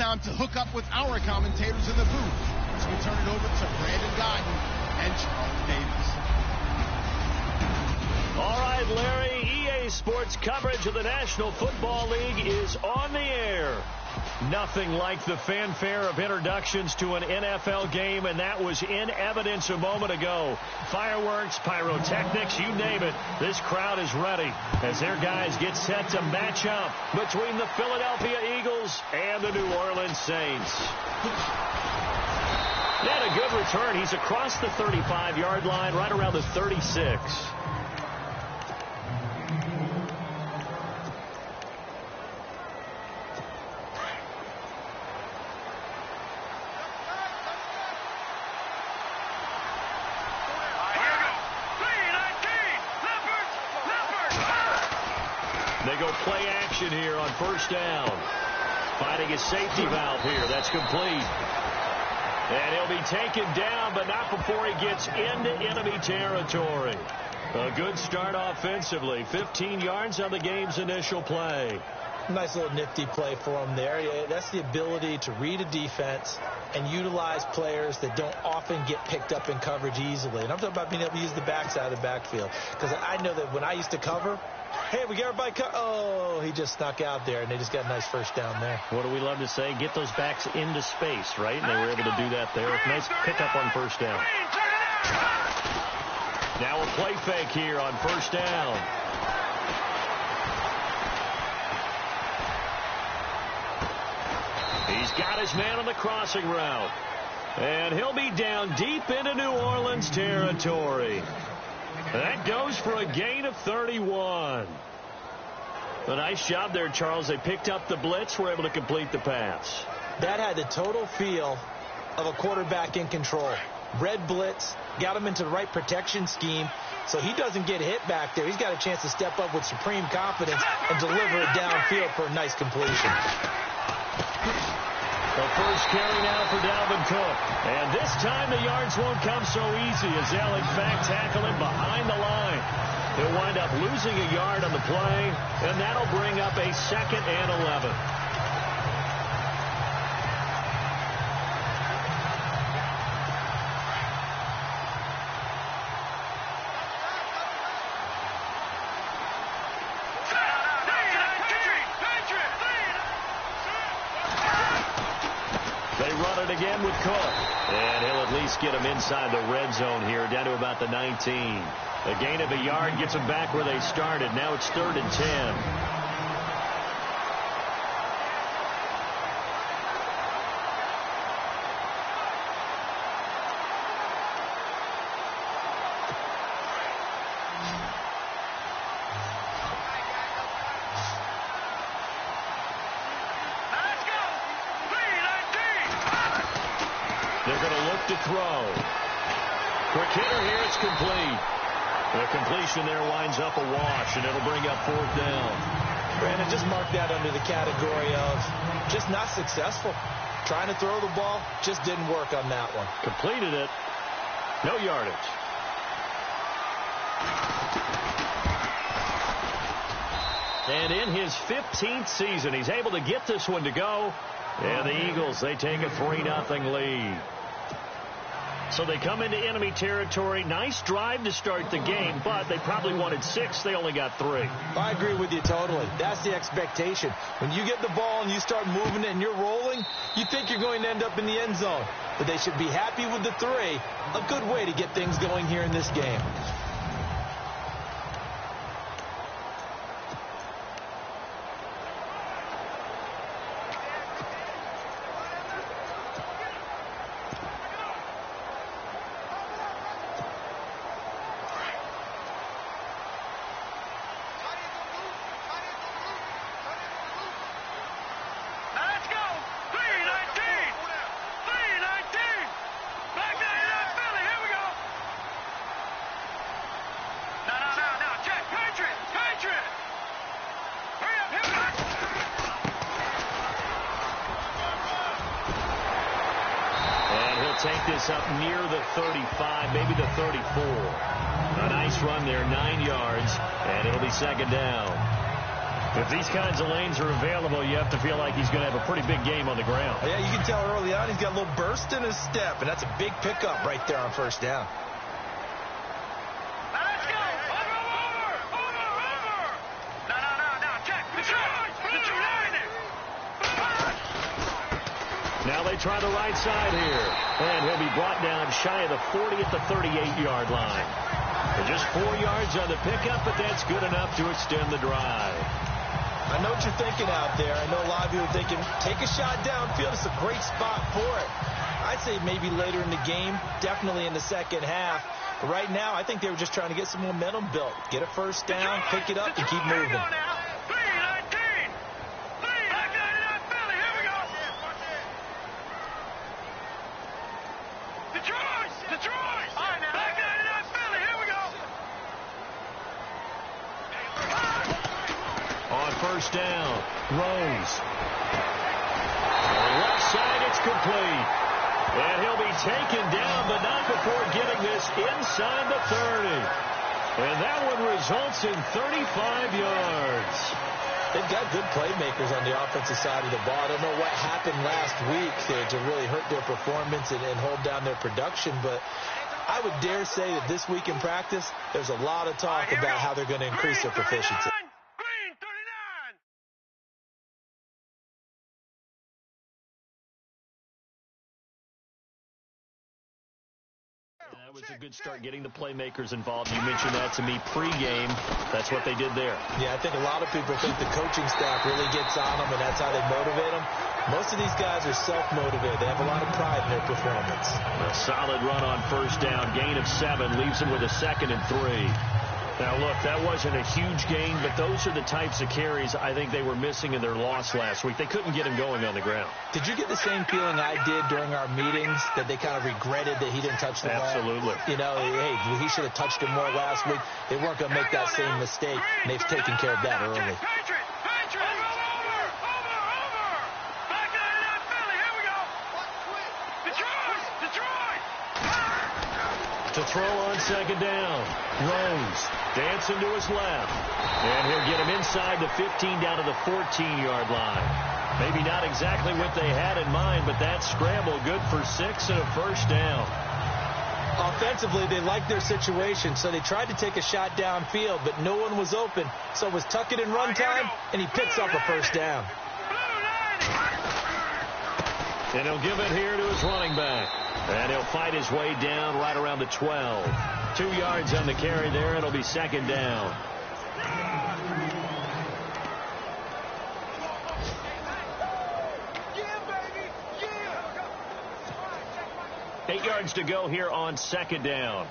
time to hook up with our commentators in the booth as we turn it over to Brandon Godden and Charles Davis. All right, Larry, EA Sports coverage of the National Football League is on the air. Nothing like the fanfare of introductions to an NFL game, and that was in evidence a moment ago. Fireworks, pyrotechnics, you name it. This crowd is ready as their guys get set to match up between the Philadelphia Eagles and the New Orleans Saints. And a good return. He's across the 35-yard line, right around the 36. They go play action here on first down. Finding his safety valve here. That's complete. And he'll be taken down, but not before he gets into enemy territory. A good start offensively. 15 yards on the game's initial play. Nice little nifty play for him there. That's the ability to read a defense and utilize players that don't often get picked up in coverage easily. And I'm talking about being able to use the backside of the backfield. Because I know that when I used to cover, hey, we got everybody oh, he just snuck out there, and they just got a nice first down there. What do we love to say? Get those backs into space, right? And they were able to do that there. Nice pickup on first down. Now a play fake here on first down. He's got his man on the crossing route. And he'll be down deep into New Orleans territory. That goes for a gain of 31. A nice job there, Charles. They picked up the blitz, were able to complete the pass. That had the total feel of a quarterback in control. Red blitz, got him into the right protection scheme, so he doesn't get hit back there. He's got a chance to step up with supreme confidence and deliver it downfield for a nice completion. The first carry now for Dalvin Cook. And this time the yards won't come so easy as they'll in fact tackle him behind the line. He'll wind up losing a yard on the play, and that'll bring up a 2nd and 11. Again with Cook. And he'll at least get him inside the red zone here, down to about the 19. A gain of a yard gets them back where they started. Now it's 3rd and 10. Throw. Quick hitter here, it's complete. The completion there winds up a wash, and it'll bring up 4th down. Brandon, just mark that under the category of just not successful. Trying to throw the ball, just didn't work on that one. Completed it. No yardage. And in his 15th season, he's able to get this one to go. And the Eagles, they take a 3-0 lead. So they come into enemy territory. Nice drive to start the game, but they probably wanted 6. They only got 3. I agree with you totally. That's the expectation. When you get the ball and you start moving it and you're rolling, you think you're going to end up in the end zone. But they should be happy with the 3. A good way to get things going here in this game. Take this up near the 35, maybe the 34. A nice run there, 9 yards, and it'll be 2nd down. If these kinds of lanes are available, you have to feel like he's going to have a pretty big game on the ground. Yeah, you can tell early on he's got a little burst in his step, and that's a big pickup right there on first down. Let's go! Over! No, check! The line there! Now they try the right side here, and he'll be brought down shy of the 40 at the 38-yard line. And just 4 yards on the pickup, but that's good enough to extend the drive. I know what you're thinking out there. I know a lot of you are thinking, take a shot downfield. It's a great spot for it. I'd say maybe later in the game, definitely in the second half. But right now, I think they were just trying to get some momentum built. Get a first down, pick it up, and keep moving. First down, Rose. Left side, it's complete. And he'll be taken down, but not before getting this inside the 30. And that one results in 35 yards. They've got good playmakers on the offensive side of the ball. I don't know what happened last week to really hurt their performance and hold down their production, but I would dare say that this week in practice, there's a lot of talk about how they're going to increase their proficiency. That was a good start getting the playmakers involved. You mentioned that to me pregame. That's what they did there. Yeah, I think a lot of people think the coaching staff really gets on them, and that's how they motivate them. Most of these guys are self-motivated. They have a lot of pride in their performance. A solid run on first down. Gain of 7 leaves them with a 2nd and 3. Now, look, that wasn't a huge gain, but those are the types of carries I think they were missing in their loss last week. They couldn't get him going on the ground. Did you get the same feeling I did during our meetings, that they kind of regretted that he didn't touch the ball? Absolutely. You know, hey, he should have touched him more last week. They weren't going to make that same mistake, and they've taken care of that early. To throw on second down, Rose dancing to his left, and he'll get him inside the 15 down to the 14-yard line. Maybe not exactly what they had in mind, but that scramble good for 6 and a first down. Offensively, they liked their situation, so they tried to take a shot downfield, but no one was open. So it was tuck it in run time, and he picks up a first down. And he'll give it here to his running back. And he'll fight his way down right around the 12. 2 yards on the carry there. It'll be second down. Yeah, 8 yards to go here on second down.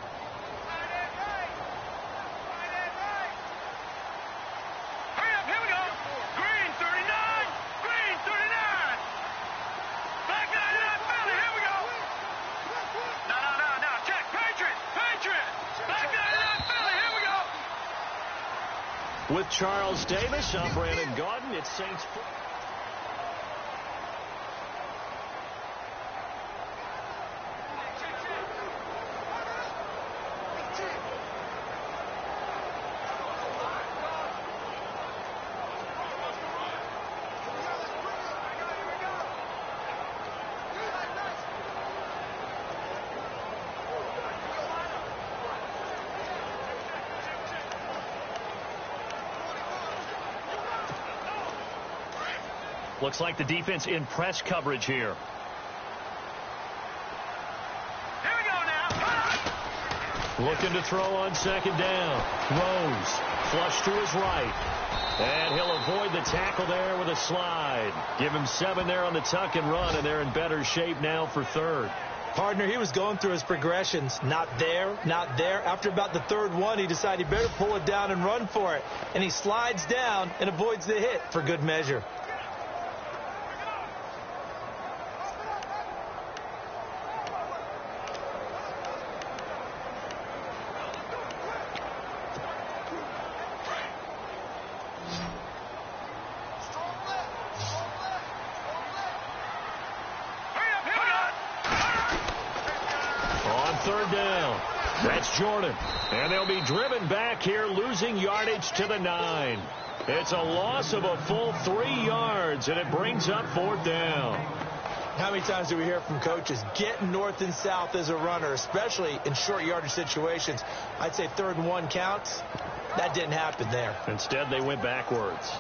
With Charles Davis, I'm Brandon Gaudin. It's Saints football. Looks like the defense in press coverage here. Here we go now. Looking to throw on second down. Rose flush to his right. And he'll avoid the tackle there with a slide. Give him 7 there on the tuck and run, and they're in better shape now for third. Partner, he was going through his progressions. Not there, not there. After about the third one, he decided he better pull it down and run for it. And he slides down and avoids the hit for good measure. Third down. That's Jordan. And they'll be driven back here, losing yardage to the 9. It's a loss of a full 3 yards, and it brings up 4th down. How many times do we hear from coaches, get north and south as a runner, especially in short yardage situations? I'd say 3rd and 1 counts. That didn't happen there. Instead, they went backwards.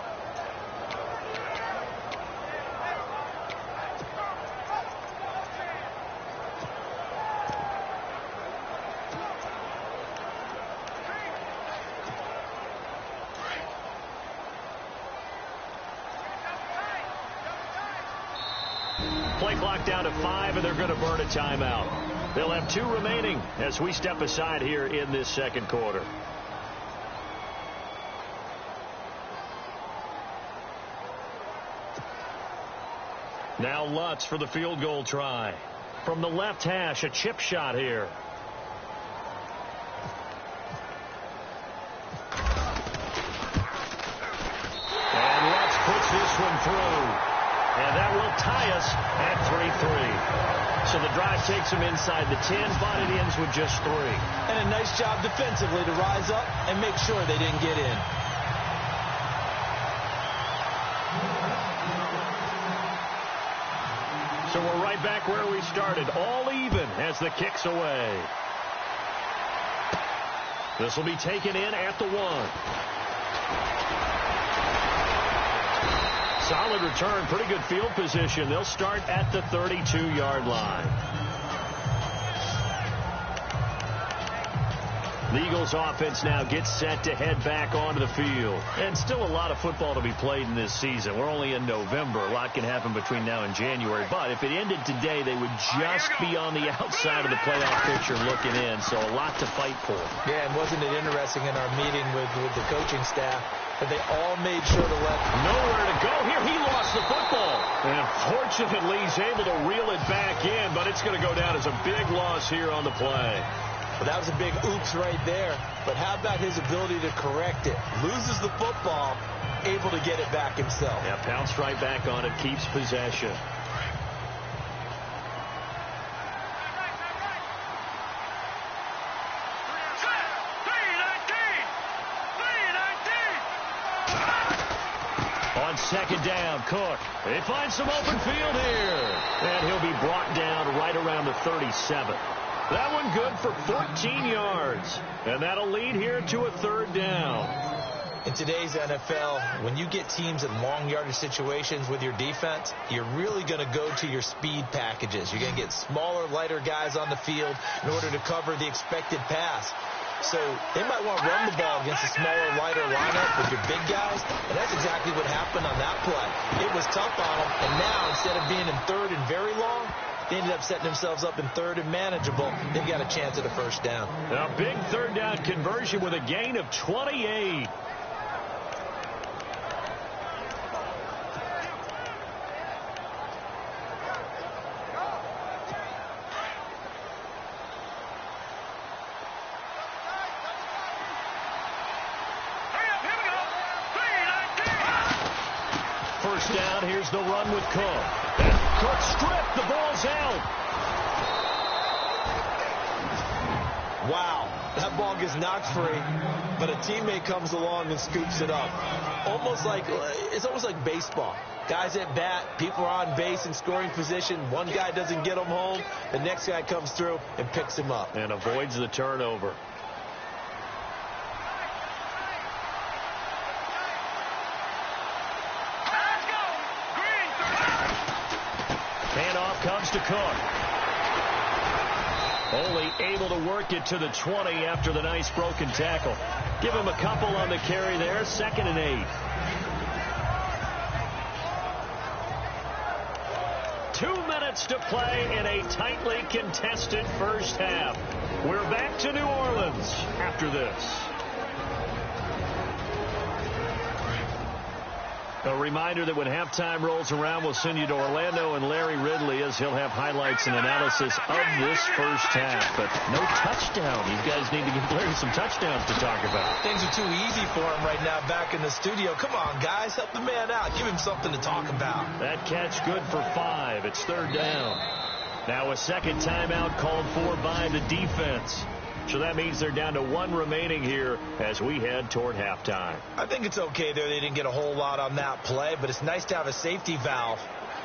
Play clock down to 5, and they're going to burn a timeout. They'll have 2 remaining as we step aside here in this second quarter. Now Lutz for the field goal try. From the left hash, a chip shot here. And Lutz puts this one through. And that will tie us at 3-3. So the drive takes them inside the 10, but it ends with just 3. And a nice job defensively to rise up and make sure they didn't get in. So we're right back where we started, all even as the kick's away. This will be taken in at the 1. Solid return, pretty good field position. They'll start at the 32-yard line. The Eagles offense now gets set to head back onto the field. And still a lot of football to be played in this season. We're only in November. A lot can happen between now and January. But if it ended today, they would just be on the outside of the playoff picture looking in. So a lot to fight for. Yeah, and wasn't it interesting in our meeting with the coaching staff that they all made sure to let nowhere to go here. He lost the football. And fortunately, he's able to reel it back in. But it's going to go down as a big loss here on the play. Well, that was a big oops right there. But how about his ability to correct it? Loses the football, able to get it back himself. Yeah, pounced right back on it, keeps possession. On second down, Cook. They find some open field here. And he'll be brought down right around the 37. That one good for 14 yards. And that'll lead here to a 3rd down. In today's NFL, when you get teams in long yardage situations with your defense, you're really going to go to your speed packages. You're going to get smaller, lighter guys on the field in order to cover the expected pass. So they might want to run the ball against a smaller, lighter lineup with your big guys. And that's exactly what happened on that play. It was tough on them. And now, instead of being in 3rd and very long, they ended up setting themselves up in 3rd and manageable. They've got a chance at a 1st down. A big 3rd down conversion with a gain of 28. First down, here's the run with Cook. And Cook stripped, the ball's out. Wow, that ball gets knocked free, but a teammate comes along and scoops it up. It's almost like baseball. Guys at bat, people are on base in scoring position. One guy doesn't get him home, the next guy comes through and picks him up. And avoids the turnover. Handoff comes to Cook. Only able to work it to the 20 after the nice broken tackle. Give him a couple on the carry there. 2nd and 8. 2 minutes to play in a tightly contested first half. We're back to New Orleans after this. A reminder that when halftime rolls around, we'll send you to Orlando and Larry Ridley as he'll have highlights and analysis of this first half. But no touchdown. These guys need to give Larry some touchdowns to talk about. Things are too easy for him right now back in the studio. Come on, guys. Help the man out. Give him something to talk about. That catch good for 5. It's 3rd down. Now a second timeout called for by the defense. So that means they're down to 1 remaining here as we head toward halftime. I think it's okay there. They didn't get a whole lot on that play, but it's nice to have a safety valve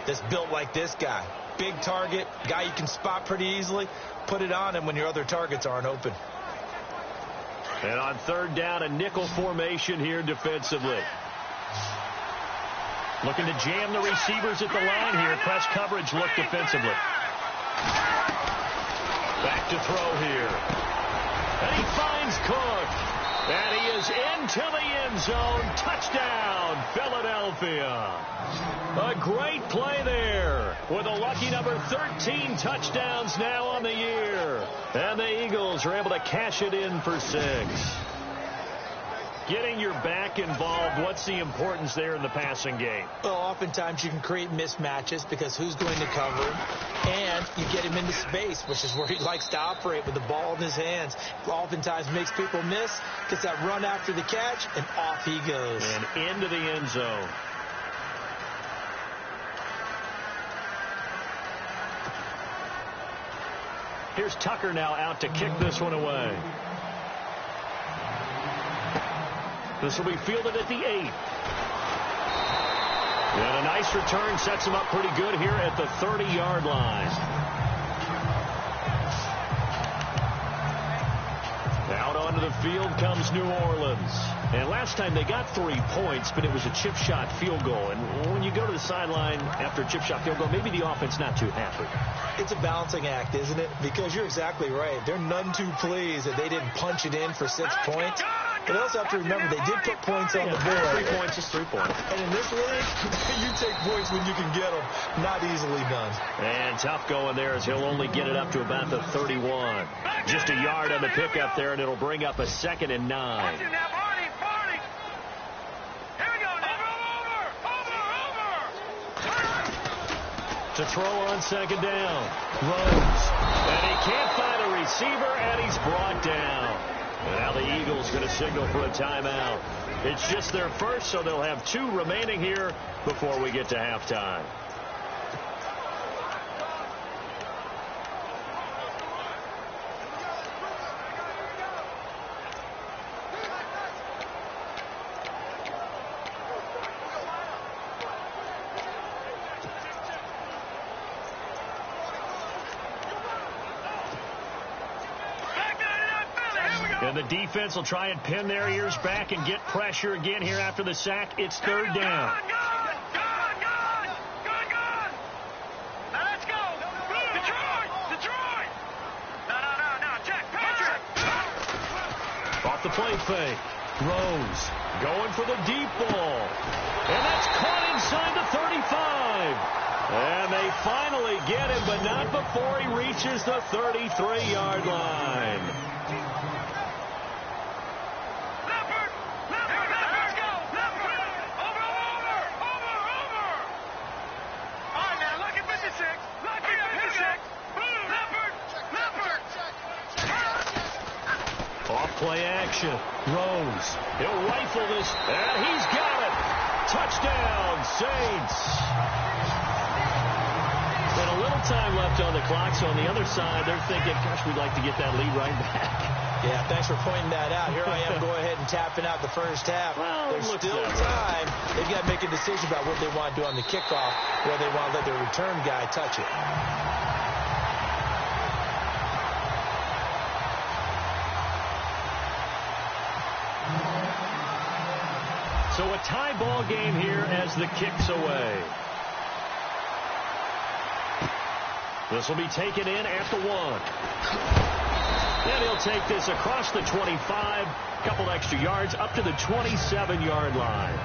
that's built like this guy. Big target, guy you can spot pretty easily. Put it on him when your other targets aren't open. And on 3rd down, a nickel formation here defensively. Looking to jam the receivers at the line here. Press coverage look defensively. Back to throw here. And he finds Cook. And he is into the end zone. Touchdown, Philadelphia. A great play there with a lucky number 13 touchdowns now on the year. And the Eagles are able to cash it in for 6. Getting your back involved, what's the importance there in the passing game? Well, oftentimes you can create mismatches because who's going to cover him, and you get him into space, which is where he likes to operate with the ball in his hands. Oftentimes makes people miss, gets that run after the catch, and off he goes. And into the end zone. Here's Tucker now out to kick this one away. This will be fielded at the 8. And a nice return sets him up pretty good here at the 30-yard line. Out onto the field comes New Orleans. And last time they got 3 points, but it was a chip shot field goal. And when you go to the sideline after a chip shot field goal, maybe the offense not too happy. It's a balancing act, isn't it? Because you're exactly right. They're none too pleased that they didn't punch it in for 6 points. But they also have to remember they did put points on the board. 3 points is 3 points. And in this league, you take points when you can get them. Not easily done. And tough going there as he'll only get it up to about the 31. Just a yard on the pickup there, and it'll bring up a 2nd and 9. To throw on 2nd down. Rose. And he can't find a receiver, and he's brought down. And now the Eagles going to signal for a timeout. It's just their first, so they'll have 2 remaining here before we get to halftime. And the defense will try and pin their ears back and get pressure again here after the sack. It's 3rd down. Good. Now let's go. Detroit. No. Check. Patrick. Off the play fake. Rose going for the deep ball. And that's caught inside the 35. And they finally get him, but not before he reaches the 33-yard line. Play action. Rose. He'll rifle this, and he's got it. Touchdown, Saints. And a little time left on the clock, so on the other side, they're thinking, gosh, we'd like to get that lead right back. Yeah, thanks for pointing that out. Here I am, go ahead and tapping out the first half. Well, there's still time. They've got to make a decision about what they want to do on the kickoff, where they want to let their return guy touch it. So a tie ball game here as the kick's away. This will be taken in at the 1. And he'll take this across the 25, couple extra yards up to the 27-yard line.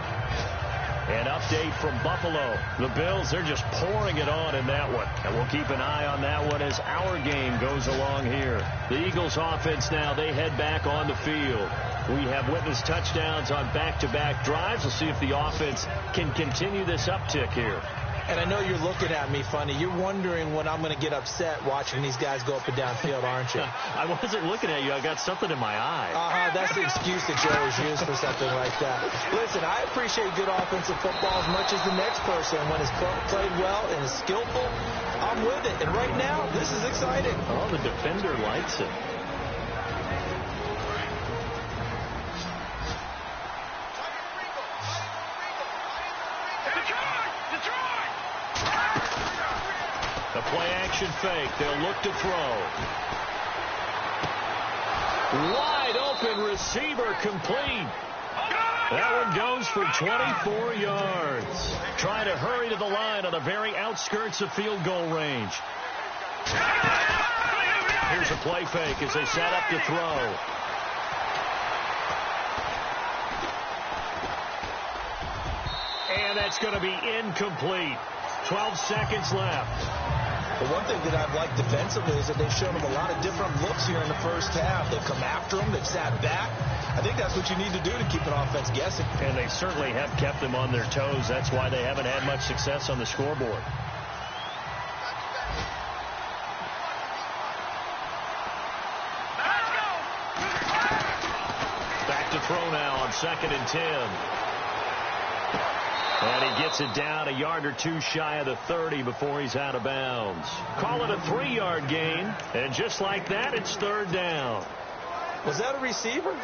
An update from Buffalo. The Bills, they're just pouring it on in that one. And we'll keep an eye on that one as our game goes along here. The Eagles offense now, they head back on the field. We have witnessed touchdowns on back-to-back drives. We'll see if the offense can continue this uptick here. And I know you're looking at me funny. You're wondering when I'm going to get upset watching these guys go up and down field, aren't you? I wasn't looking at you. I got something in my eye. That's the excuse that you always use for something like that. Listen, I appreciate good offensive football as much as the next person. When it's played well and is skillful, I'm with it. And right now, this is exciting. Oh, the defender likes it. The play-action fake. They'll look to throw. Wide open receiver complete. That one goes for 24 yards. Trying to hurry to the line on the very outskirts of field goal range. Here's a play fake as they set up to throw. And that's going to be incomplete. 12 seconds left. Well, one thing that I've liked defensively is that they've shown them a lot of different looks here in the first half. They've come after them. They've sat back. I think that's what you need to do to keep an offense guessing. And they certainly have kept them on their toes. That's why they haven't had much success on the scoreboard. Back to throw now on 2nd and 10. And he gets it down a yard or two shy of the 30 before he's out of bounds. Call it a 3-yard gain. And just like that, it's 3rd down. Was that a receiver?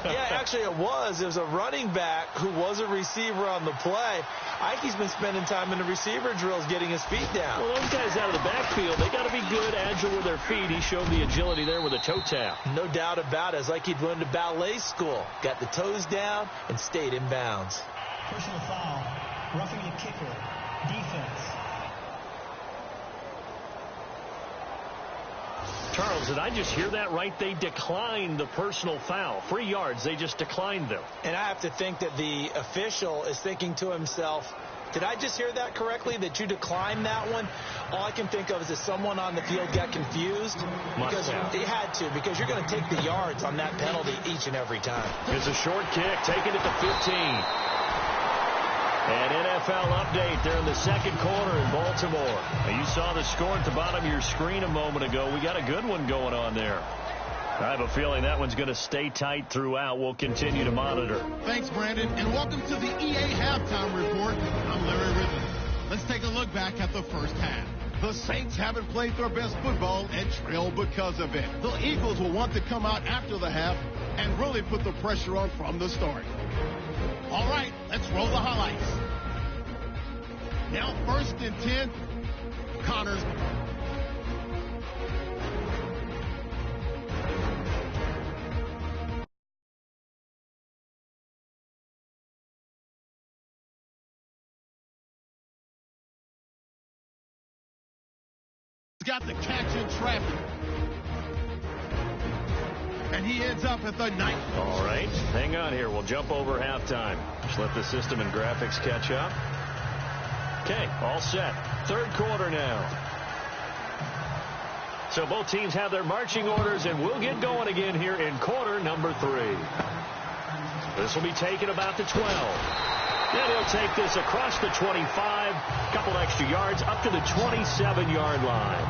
Yeah, actually it was. It was a running back who was a receiver on the play. Ike's been spending time in the receiver drills getting his feet down. Well, those guys out of the backfield, they got to be good, agile with their feet. He showed the agility there with a toe tap. No doubt about it. It's like he'd learned to ballet school. Got the toes down and stayed in bounds. Personal foul, roughing the kicker, defense. Charles, did I just hear that right? They declined the personal foul. 3 yards, they just declined them. And I have to think that the official is thinking to himself, did I just hear that correctly, that you declined that one? All I can think of is that someone on the field got confused. Because he had to, because you're going to take the yards on that penalty each and every time. It's a short kick, taking it to 15. An NFL update there in the second quarter in Baltimore. Now, you saw the score at the bottom of your screen a moment ago. We got a good one going on there. I have a feeling that one's going to stay tight throughout. We'll continue to monitor. Thanks, Brandon, and welcome to the EA Halftime Report. I'm Larry Ridley. Let's take a look back at the first half. The Saints haven't played their best football and trail because of it. The Eagles will want to come out after the half and really put the pressure on from the start. All right, let's roll the highlights. Now, 1st and 10, Connors. Got the catch in traffic. And he ends up at the 9. All right, hang on here. We'll jump over halftime. Just let the system and graphics catch up. Okay, all set. 3rd quarter now. So both teams have their marching orders, and we'll get going again here in quarter number 3. This will be taken about the 12. Then he'll take this across the 25, couple extra yards, up to the 27-yard line.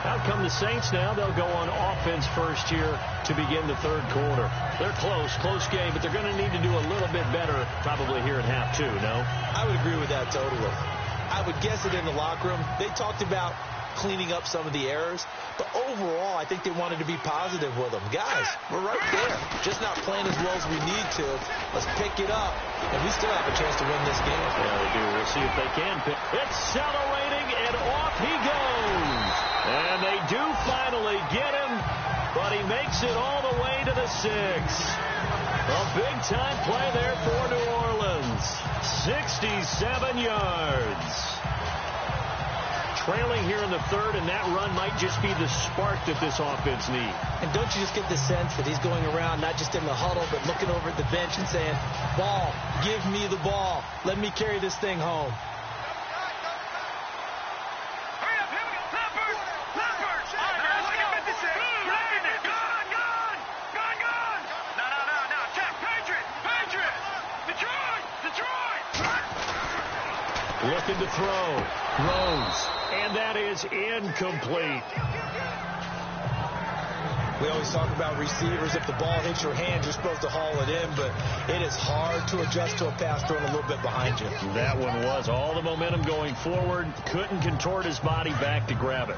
Out come the Saints now. They'll go on offense first here to begin the 3rd quarter. They're close game, but they're going to need to do a little bit better probably here at half 2, no? I would agree with that totally. I would guess it in the locker room. They talked about cleaning up some of the errors, but overall, I think they wanted to be positive with them. Guys, we're right there. Just not playing as well as we need to. Let's pick it up, and we still have a chance to win this game. Yeah, they do. We'll see if they can pick. Accelerating, and off he goes. And they do finally get him, but he makes it all the way to the 6. A big-time play there for New Orleans. 67 yards. Trailing here in the 3rd, and that run might just be the spark that this offense needs. And don't you just get the sense that he's going around, not just in the huddle, but looking over at the bench and saying, ball, give me the ball. Let me carry this thing home. Looking to throw. Rose. And that is incomplete. We always talk about receivers. If the ball hits your hand, you're supposed to haul it in, but it is hard to adjust to a pass thrown a little bit behind you. That one was all the momentum going forward. Couldn't contort his body back to grab it.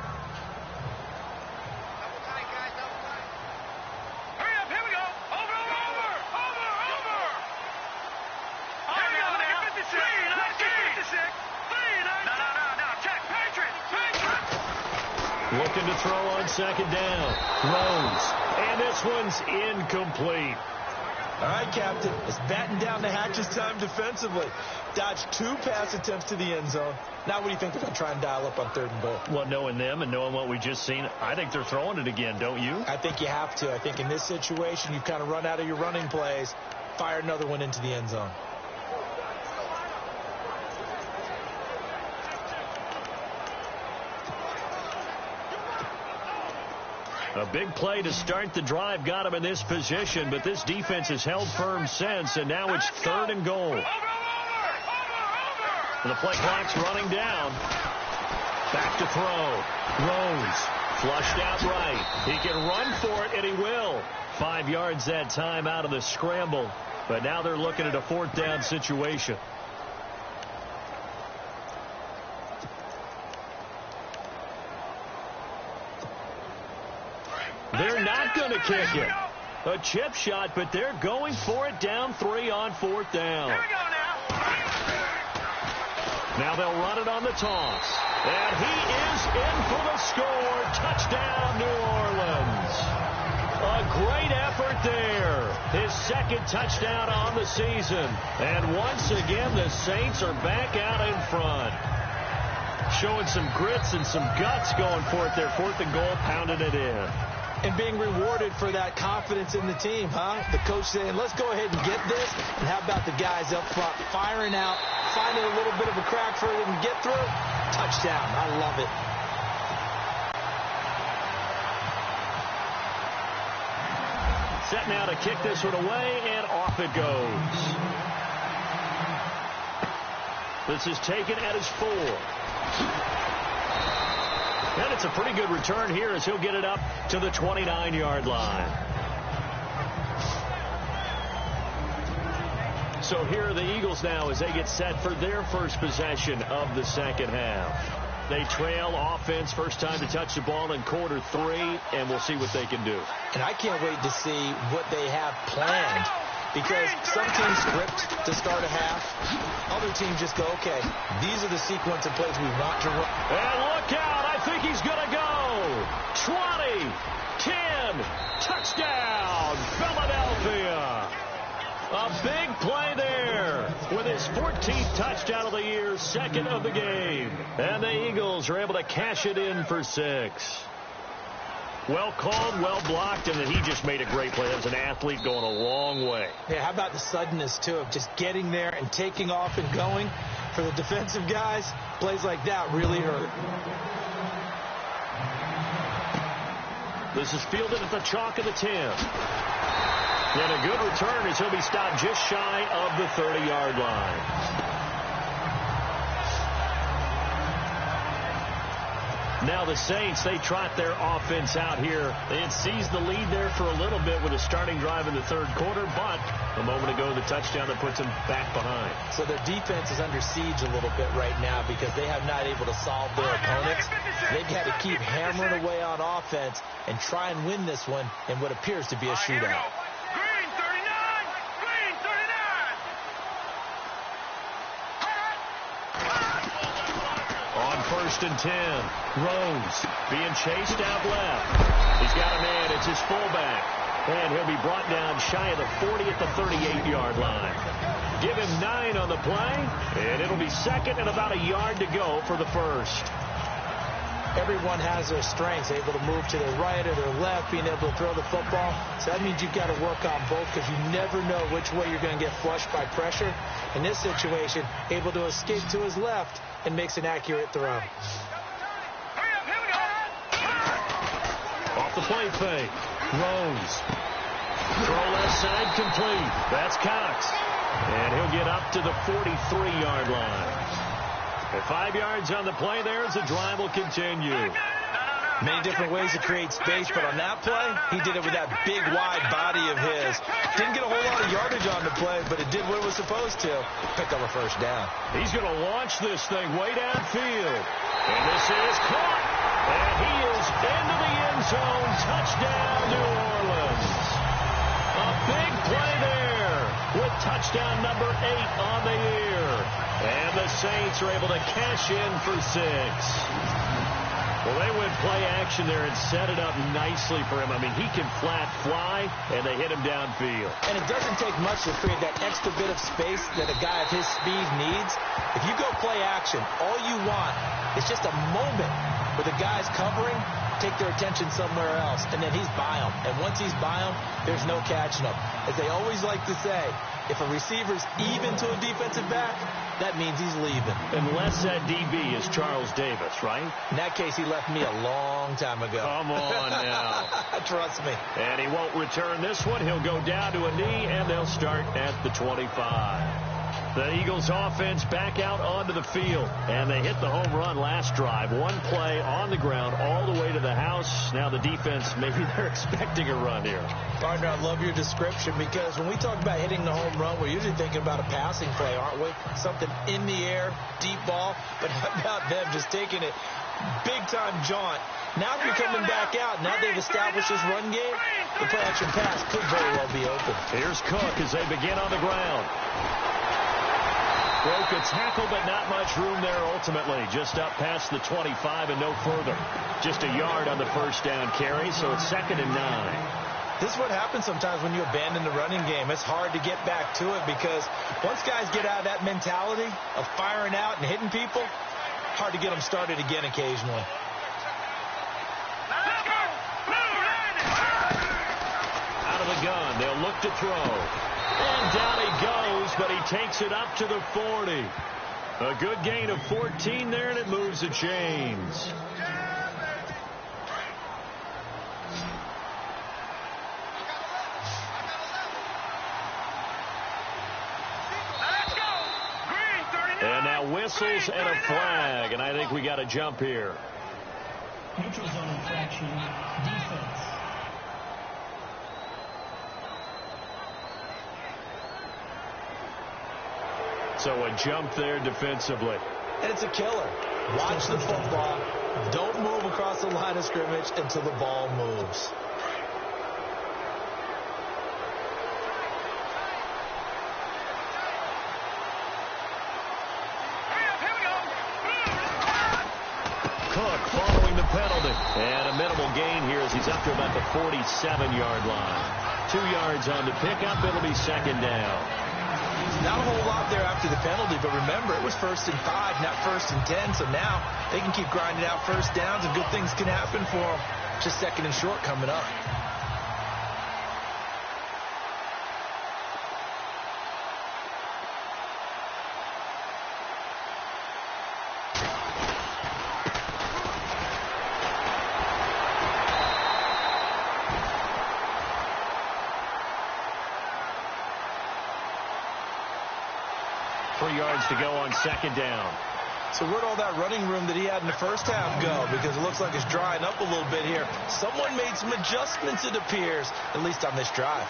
Looking to throw on second down. Throws. And this one's incomplete. All right, Captain. It's batten down the hatches time defensively. Dodged 2 pass attempts to the end zone. Now what do you think they're going to try and dial up on 3rd and goal? Well, knowing them and knowing what we just seen, I think they're throwing it again, don't you? I think you have to. I think in this situation, you've kind of run out of your running plays. Fire another one into the end zone. A big play to start the drive got him in this position, but this defense has held firm since, and now it's 3rd and goal. And the play clock's running down. Back to throw. Rose flushed out right. He can run for it, and he will. 5 yards that time out of the scramble, but now they're looking at a 4th down situation. They're not going to kick it. A chip shot, but they're going for it down 3 on 4th down. Here we go now. Now they'll run it on the toss. And he is in for the score. Touchdown, New Orleans. A great effort there. His 2nd touchdown on the season. And once again, the Saints are back out in front. Showing some grits and some guts going for it there. 4th and goal, pounding it in. And being rewarded for that confidence in the team, huh? The coach saying, let's go ahead and get this. And how about the guys up front firing out, finding a little bit of a crack for them to get through? Touchdown. I love it. Set now to kick this one away, and off it goes. This is taken at his 4. And it's a pretty good return here as he'll get it up to the 29-yard line. So here are the Eagles now as they get set for their first possession of the 2nd half. They trail offense, first time to touch the ball in quarter 3, and we'll see what they can do. And I can't wait to see what they have planned, because some teams script to start a half. Other teams just go, okay, these are the sequence of plays we want to run. And look out. I think he's going to go. 20, 10, touchdown, Philadelphia. A big play there with his 14th touchdown of the year, 2nd of the game. And the Eagles are able to cash it in for 6. Well called, well blocked, and then he just made a great play. That was an athlete going a long way. Yeah, how about the suddenness, too, of just getting there and taking off and going? For the defensive guys, plays like that really hurt. This is fielded at the chalk of the 10. And a good return as he'll be stopped just shy of the 30-yard line. Now the Saints, they trot their offense out here. They had seized the lead there for a little bit with a starting drive in the 3rd quarter, but a moment ago the touchdown that puts them back behind. So their defense is under siege a little bit right now because they have not able to solve their opponents. They've got to keep hammering away on offense and try and win this one in what appears to be a shootout. Green 39! Green 39! On 1st and 10, Rose being chased out left. He's got a man. It's his fullback. And he'll be brought down shy of the 40 at the 38-yard line. Give him 9 on the play, and it'll be 2nd and about a yard to go for the 1st. Everyone has their strengths, able to move to their right or their left, being able to throw the football. So that means you've got to work on both because you never know which way you're going to get flushed by pressure. In this situation, able to escape to his left and makes an accurate throw. Off the play fake. Rose. Throw left side complete. That's Cox. And he'll get up to the 43-yard line. At 5 yards on the play there as the drive will continue. Many different ways to create space, but on that play, he did it with that big, wide body of his. Didn't get a whole lot of yardage on the play, but it did what it was supposed to. Picked up a 1st down. He's going to launch this thing way downfield. And this is caught. And he is into the end zone. Touchdown, New Orleans. A big play there with touchdown number 8 on the year. And the Saints are able to cash in for 6. Well, they went play action there and set it up nicely for him. I mean, he can flat fly, and they hit him downfield. And it doesn't take much to create that extra bit of space that a guy of his speed needs. If you go play action, all you want is just a moment where the guy's covering, take their attention somewhere else, and then he's by him. And once he's by him, there's no catching him. As they always like to say, if a receiver's even to a defensive back, that means he's leaving. Unless that DB is Charles Davis, right? In that case, he left me a long time ago. Come on now. Trust me. And he won't return this one. He'll go down to a knee, and they'll start at the 25. The Eagles offense back out onto the field, and they hit the home run last drive. One play on the ground all the way to the house. Now the defense, maybe they're expecting a run here. Partner, I love your description because when we talk about hitting the home run, we're usually thinking about a passing play, aren't we? Something in the air, deep ball. But how about them just taking it big-time jaunt? Now if you're coming back out, now they've established this run game, the play-action pass could very well be open. Here's Cook as they begin on the ground. Broke a tackle, but not much room there ultimately. Just up past the 25 and no further. Just a yard on the first down carry, so it's 2nd and 9. This is what happens sometimes when you abandon the running game. It's hard to get back to it because once guys get out of that mentality of firing out and hitting people, hard to get them started again occasionally. Out of the gun, they'll look to throw. And down he goes, but he takes it up to the 40. A good gain of 14 there, and it moves the chains. And now whistles and a flag, and I think we got a jump here. Neutral zone infraction, defense. So a jump there defensively. And it's a killer. Watch the football. Don't move across the line of scrimmage until the ball moves. Cook following the penalty. And a minimal gain here as he's up to about the 47-yard line. 2 yards on the pickup. It'll be 2nd down. Not a whole lot there after the penalty, but remember, it was 1st and 5, not 1st and 10, so now they can keep grinding out first downs and good things can happen for them. Just 2nd and short coming up. Yards to go on 2nd down. So where'd all that running room that he had in the first half go? Because it looks like it's drying up a little bit here. Someone made some adjustments, it appears, at least on this drive.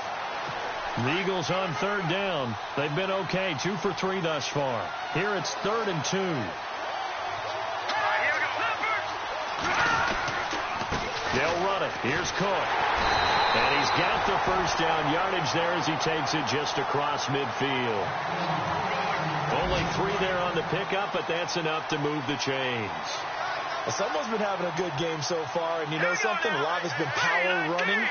The Eagles on 3rd down. They've been okay, 2 for 3 thus far. Here it's 3rd and 2. They'll run it. Here's Cook. And he's got the first down yardage there as he takes it just across midfield. Only 3 there on the pickup, but that's enough to move the chains. Well, someone's been having a good game so far, and you know something? A lot of it's been power running.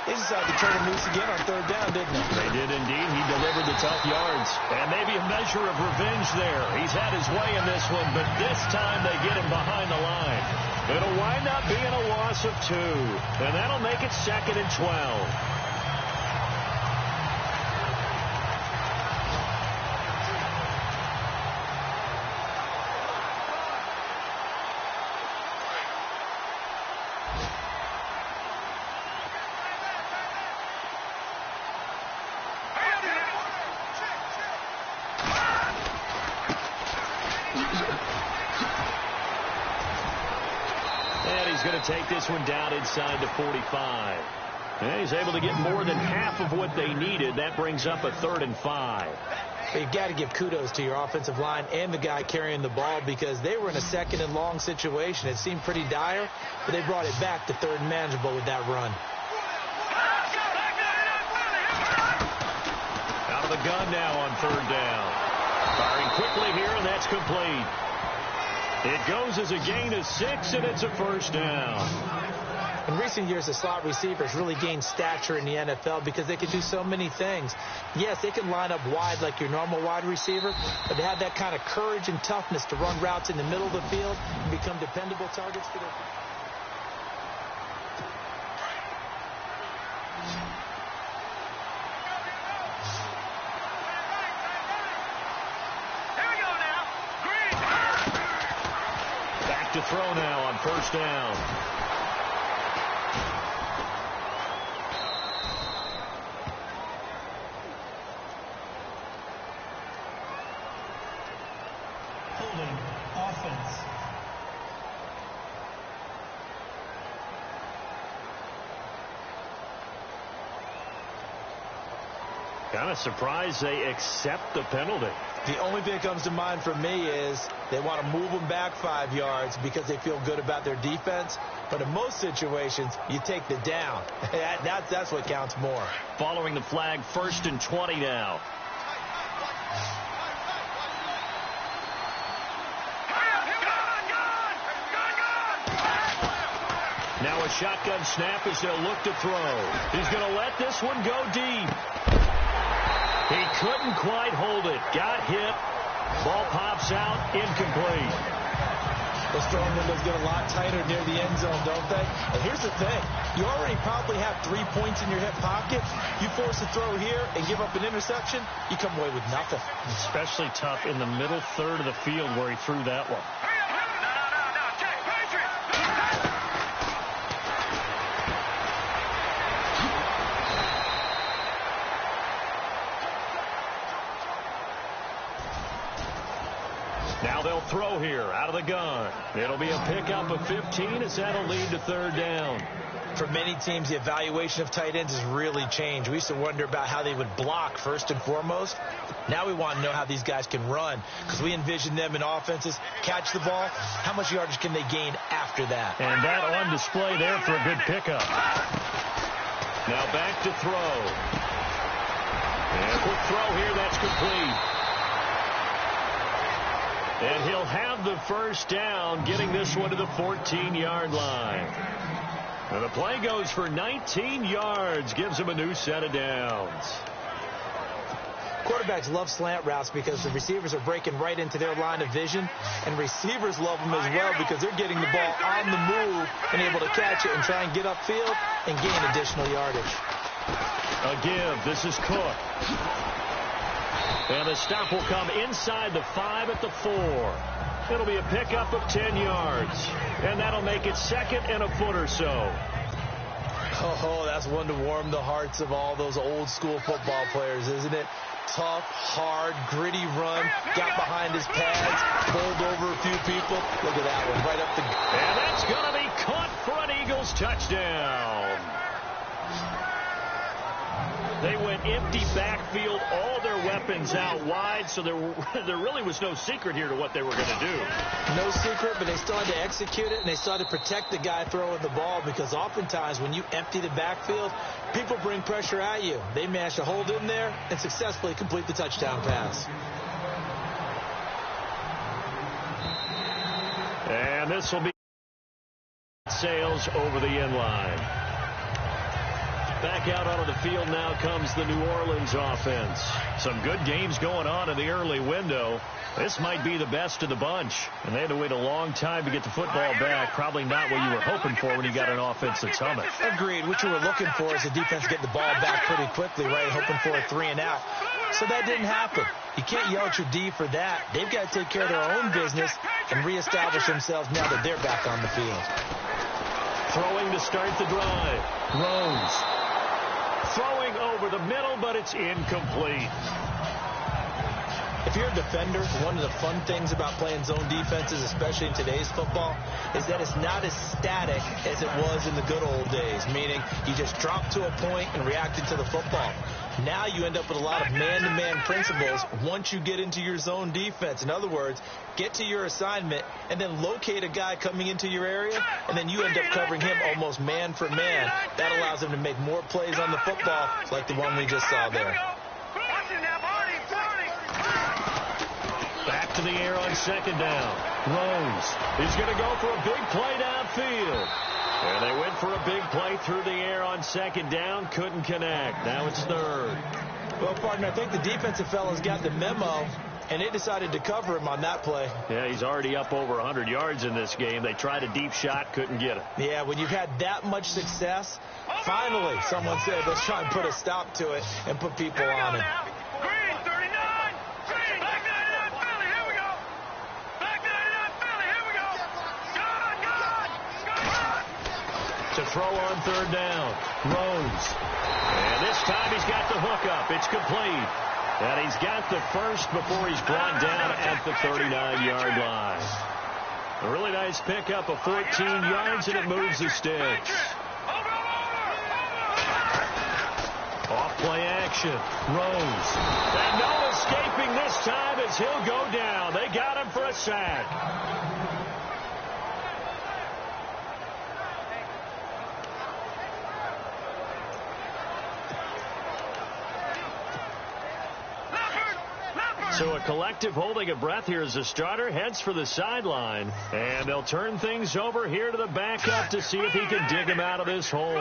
They decided to turn him loose again on 3rd down, didn't they? They did indeed. He delivered the tough yards. And maybe a measure of revenge there. He's had his way in this one, but this time they get him behind the line. It'll wind up being a loss of 2, and that'll make it 2nd and 12. Going to take this one down inside the 45. And he's able to get more than half of what they needed. That brings up a 3rd and 5. You've got to give kudos to your offensive line and the guy carrying the ball because they were in a 2nd and long situation. It seemed pretty dire, but they brought it back to 3rd and manageable with that run. Out of the gun now on 3rd down. Firing quickly here, and that's complete. It goes as a gain of 6, and it's a first down. In recent years, the slot receivers really gained stature in the NFL because they can do so many things. Yes, they can line up wide like your normal wide receiver, but they have that kind of courage and toughness to run routes in the middle of the field and become dependable targets for their... Back to throw now on first down. Holding offense. Kind of surprised they accept the penalty. The only thing that comes to mind for me is they want to move them back 5 yards because they feel good about their defense. But in most situations, you take the down. That's what counts more. Following the flag, 1st and 20 now. Now a shotgun snap as they'll look to throw. He's going to let this one go deep. He couldn't quite hold it. Got hit. Ball pops out. Incomplete. Those throwing windows get a lot tighter near the end zone, don't they? And here's the thing. You already probably have 3 points in your hip pocket. You force a throw here and give up an interception, you come away with nothing. Especially tough in the middle third of the field where he threw that one. Now they'll throw here out of the gun. It'll be a pickup of 15 as that'll lead to 3rd down. For many teams, the evaluation of tight ends has really changed. We used to wonder about how they would block first and foremost. Now we want to know how these guys can run because we envision them in offenses, catch the ball. How much yardage can they gain after that? And that on display there for a good pickup. Now back to throw. And a quick throw here. That's complete. And he'll have the first down, getting this one to the 14-yard line. And the play goes for 19 yards, gives him a new set of downs. Quarterbacks love slant routes because the receivers are breaking right into their line of vision, and receivers love them as well because they're getting the ball on the move and able to catch it and try and get upfield and gain additional yardage. A give. This is Cook. And the stop will come inside the 5 at the 4. It'll be a pickup of 10 yards. And that'll make it 2nd and a foot or so. Oh, that's one to warm the hearts of all those old school football players, isn't it? Tough, hard, gritty run. Got behind his pads. Bowled over a few people. Look at that one. Right up the... And that's going to be caught for an Eagles touchdown. They went empty backfield, all their weapons out wide, so there really was no secret here to what they were going to do. No secret, but they still had to execute it, and they still had to protect the guy throwing the ball because oftentimes when you empty the backfield, people bring pressure at you. They managed to hold in there and successfully complete the touchdown pass. And this will be sails over the end line. Back out onto the field now comes the New Orleans offense. Some good games going on in the early window. This might be the best of the bunch. And they had to wait a long time to get the football back. Probably not what you were hoping for when you got an offense that's humming. Agreed. What you were looking for is the defense get the ball back pretty quickly, right? Hoping for a 3 and out. So that didn't happen. You can't yell at your D for that. They've got to take care of their own business and reestablish themselves now that they're back on the field. Throwing to start the drive. Rhodes. Throwing over the middle, but it's incomplete. If you're a defender, one of the fun things about playing zone defenses, especially in today's football, is that it's not as static as it was in the good old days, meaning you just drop to a point and reacted to the football. Now you end up with a lot of man-to-man principles once you get into your zone defense. In other words, get to your assignment and then locate a guy coming into your area, and then you end up covering him almost man for man. That allows him to make more plays on the football, like the one we just saw there. Back back to the air on second down. Rose is going to go for a big play downfield. And they went for a big play through the air on second down. Couldn't connect. Now it's third. Well, partner, I think the defensive fellas got the memo, and they decided to cover him on that play. Yeah, he's already up over 100 yards in this game. They tried a deep shot, couldn't get it. Yeah, when you've had that much success, finally someone said, let's try and put a stop to it and put people on him. Green, 39. Green. Back 99, Philly. Here we go. Back 99, Philly. Here we go. God. To throw on third down. Rose. And this time he's got the hook up. It's complete. And he's got the first before he's brought down at the 39-yard line. A really nice pickup of 14 yards, and it moves the sticks. Off play action. Rose. And no escaping this time as he'll go down. They got him for a sack. So a collective holding of breath here as the starter heads for the sideline. And they'll turn things over here to the backup to see if he can dig him out of this hole.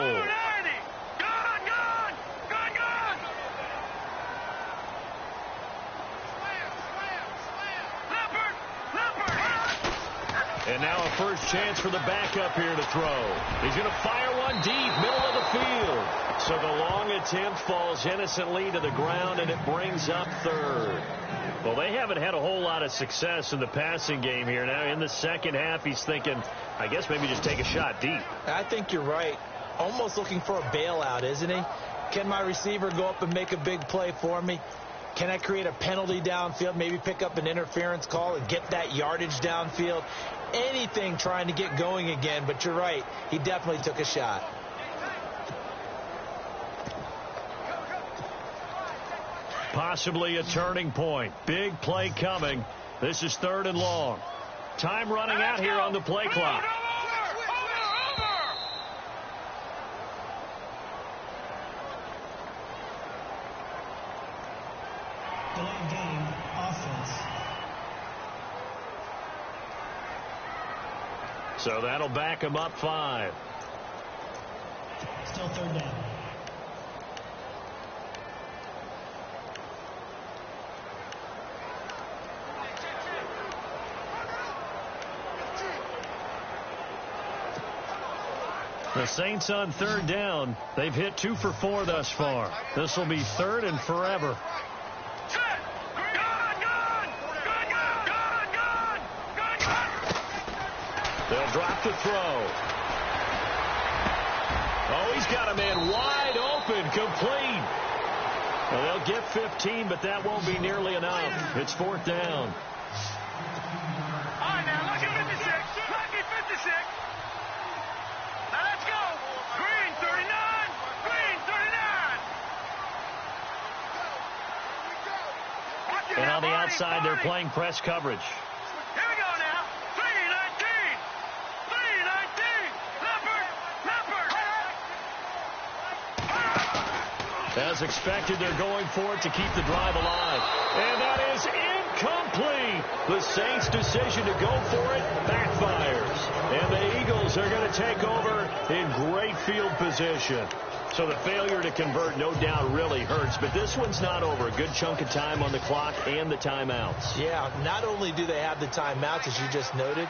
And now a first chance for the backup here to throw. He's going to fire one deep, middle of the field. So the long attempt falls innocently to the ground, and it brings up third. Well, they haven't had a whole lot of success in the passing game here. Now, in the second half, he's thinking, I guess maybe just take a shot deep. I think you're right. Almost looking for a bailout, isn't he? Can my receiver go up and make a big play for me? Can I create a penalty downfield, maybe pick up an interference call and get that yardage downfield? Anything trying to get going again, but you're right. He definitely took a shot. Possibly a turning point. Big play coming. This is third and long. Time running out here on the play clock. Delayed game, offense. So that'll back him up 5. Still third down. The Saints on third down. They've hit 2 for 4 thus far. This will be third and forever. They'll drop the throw. Oh, he's got a man wide open, complete. Well, they'll get 15, but that won't be nearly enough. It's fourth down. All right, now, lucky 56. Lucky 56. Now, let's go. Green, 39. Green, 39. And on the outside, they're playing press coverage. Here we go now. 3-19. 3-19. Leopard. As expected, they're going for it to keep the drive alive. And that is incomplete. The Saints' decision to go for it backfires. And the Eagles are going to take over in great field position. So the failure to convert, no doubt, really hurts. But this one's not over. A good chunk of time on the clock and the timeouts. Yeah, not only do they have the timeouts, as you just noted,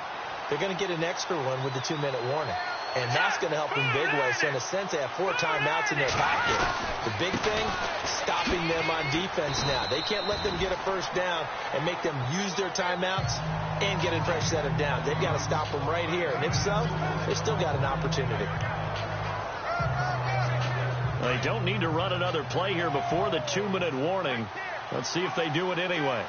they're going to get an extra one with the 2-minute warning. And that's going to help in big ways. So in a sense, they have 4 timeouts in their pocket. The big thing, stopping them on defense now. They can't let them get a first down and make them use their timeouts and get a fresh set of downs. They've got to stop them right here. And if so, they've still got an opportunity. They don't need to run another play here before the 2-minute warning. Let's see if they do it anyway.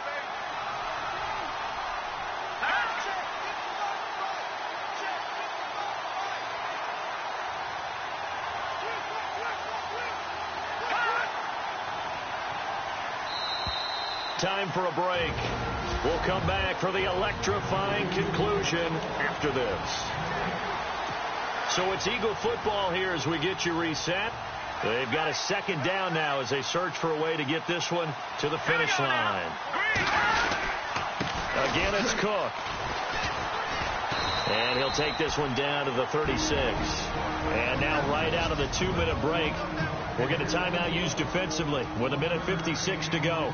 Time for a break. We'll come back for the electrifying conclusion after this. So it's Eagle football here as we get you reset. They've got a second down now as they search for a way to get this one to the finish line. Again, it's Cook. And he'll take this one down to the 36. And now right out of the 2-minute break, we'll get a timeout used defensively with 1:56 to go.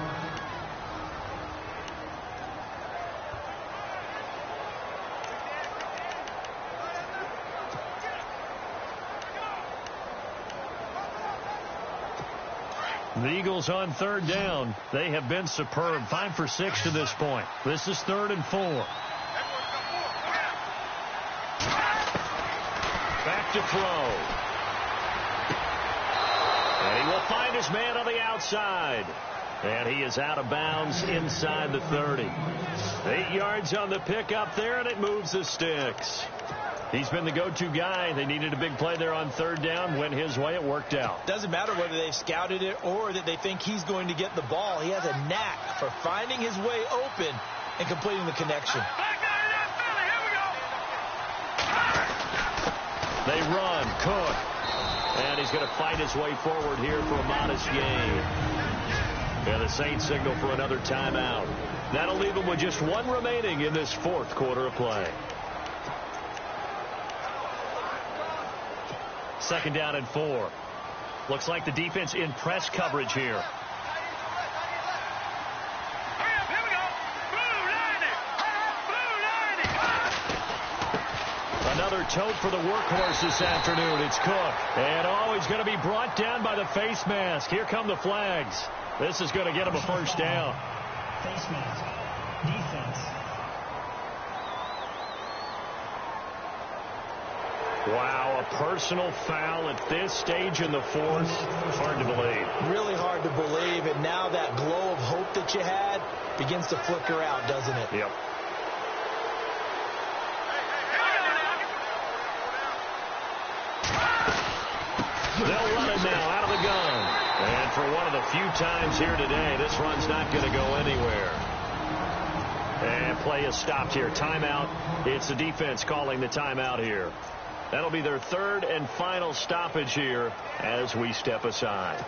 The Eagles on 3rd down. They have been superb. 5 for 6 to this point. This is 3rd and 4. Back to throw. And he will find his man on the outside. And he is out of bounds inside the 30. 8 yards on the pickup there, and it moves the sticks. He's been the go-to guy. They needed a big play there on 3rd down. Went his way. It worked out. Doesn't matter whether they've scouted it or that they think he's going to get the ball. He has a knack for finding his way open and completing the connection. They run. Cook. And he's going to fight his way forward here for a modest gain. And the Saints signal for another timeout. That'll leave them with just 1 remaining in this 4th quarter of play. 2nd down and 4. Looks like the defense in press coverage here. Another tote for the workhorse this afternoon. It's Cook. And he's going to be brought down by the face mask. Here come the flags. This is going to get him a 1st down. Face mask. Defense. Wow, a personal foul at this stage in the 4th. Hard to believe. Really hard to believe, and now that glow of hope that you had begins to flicker out, doesn't it? Yep. They'll run it now out of the gun. And for one of the few times here today, this run's not going to go anywhere. And play is stopped here. Timeout. It's the defense calling the timeout here. That'll be their 3rd and final stoppage here as we step aside.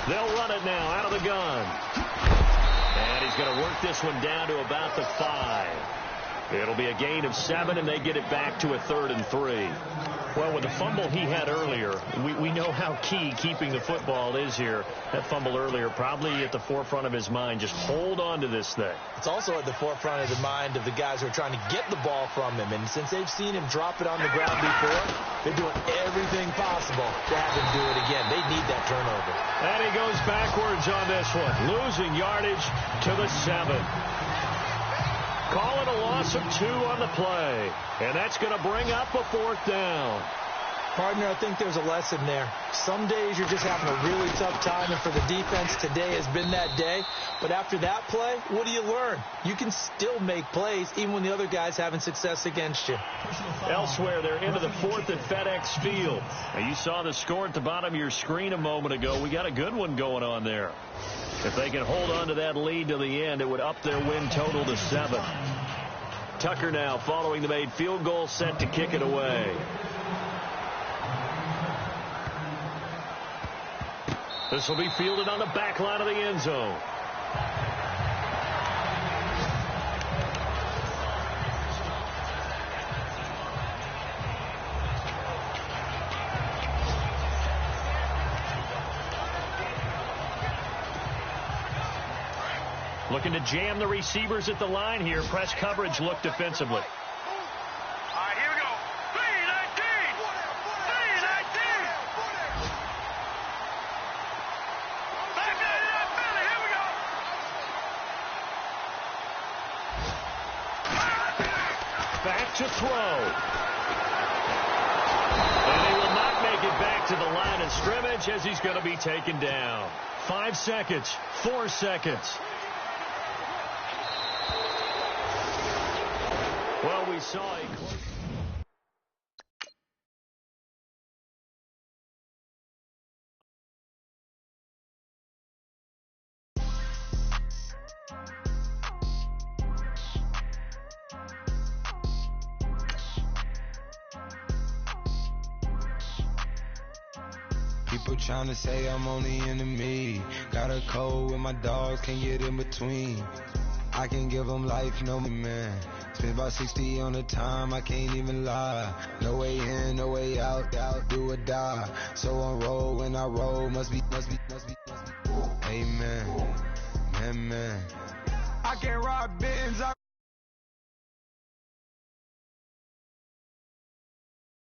They'll run it now out of the gun. And he's going to work this one down to about the 5. It'll be a gain of 7, and they get it back to a 3rd and 3. Well, with the fumble he had earlier, we know how key keeping the football is here. That fumble earlier probably at the forefront of his mind. Just hold on to this thing. It's also at the forefront of the mind of the guys who are trying to get the ball from him. And since they've seen him drop it on the ground before, they're doing everything possible to have him do it again. They need that turnover. And he goes backwards on this one, losing yardage to the 7. Calling a loss of 2 on the play. And that's going to bring up a 4th down. Partner, I think there's a lesson there. Some days you're just having a really tough time, and for the defense, today has been that day. But after that play, what do you learn? You can still make plays even when the other guy's having success against you. Elsewhere, they're into the 4th at FedEx Field. Now, you saw the score at the bottom of your screen a moment ago. We got a good one going on there. If they can hold on to that lead to the end, it would up their win total to 7. Tucker now following the made field goal, set to kick it away. This will be fielded on the back line of the end zone. Looking to jam the receivers at the line here. Press coverage look defensively. All right, here we go. 3-19. 3-19. Back to the Philly. Here we go. Back to throw. And he will not make it back to the line of scrimmage as he's going to be taken down. 5 seconds. 4 seconds. Well, we saw a close... People trying to say I'm on the enemy. Got a cold with my dogs, can't get in between. I can give them life, no man. Spent about 60 on the time, I can't even lie. No way in, no way out, do or die. So on roll, when I roll, must be. Amen, man. I can rob Benz,